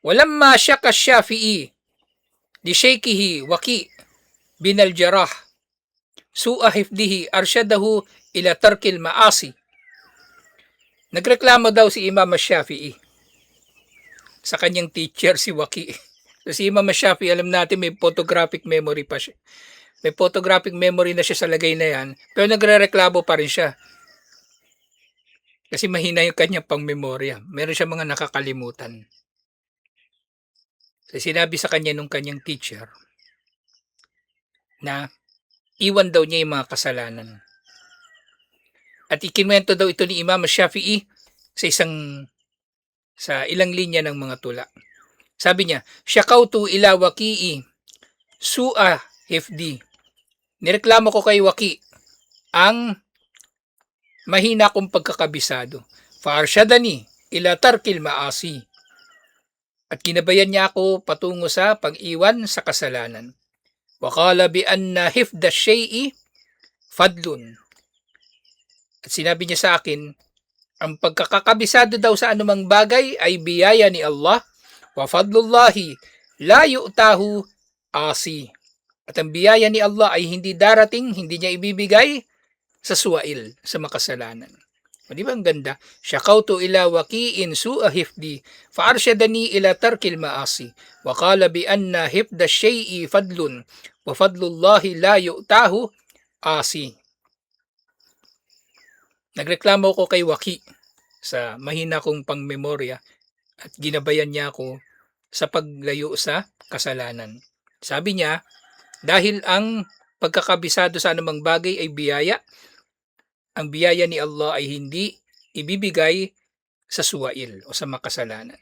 Walamma syaka Syafi'i li shaykhihi Waki' bin al-Jarrah su'a hifdihi arsyadahu ila tarkil ma'asi. Nagreklamo daw si Imam Syafi'i sa kanyang teacher si Waki'. So, si Imam Syafi'i, alam natin may photographic memory pa siya. May photographic memory na siya sa lagay na yan, pero nagrereklamo pa rin siya. Kasi mahina yung kanyang pang-memorya. Meron siya mga nakakalimutan. So, sinabi sa kanya nung kanyang teacher na iwan daw niya yung mga kasalanan. At ikinwento daw ito ni Imam Syafi'i sa ilang linya ng mga tula. Sabi niya, "Syakautu ila Waki'i su'a hifdi." Nireklamo ko kay Waki ang mahina kong pagkakabisado. Farshadani ila tarkil ma'asi. At ginabayan niya ako patungo sa pag-iwan sa kasalanan. Waqala bi anna hifda syai'i fadlun. At sinabi niya sa akin, ang pagkakabisado daw sa anumang bagay ay biyaya ni Allah, wa fadlullahi la yu'tahu asi. At ang biyaya ni Allah ay hindi darating, hindi niya ibibigay sa suwail, sa makasalanan. O, di ba ang ganda? Syakautu ila waki'in su'a hifdi, fa'arsyadani ila tarkil ma'asi, wa qala bi anna hifda syai'i fadlun, wa fadlullahi la yu'tahu asi. Nagreklamo ko kay Waki sa mahina kong pangmemorya at ginabayan niya ako sa paglayo sa kasalanan. Sabi niya, dahil ang pagkakabisado sa anumang bagay ay biyaya, ang biyaya ni Allah ay hindi ibibigay sa suwail o sa makasalanan.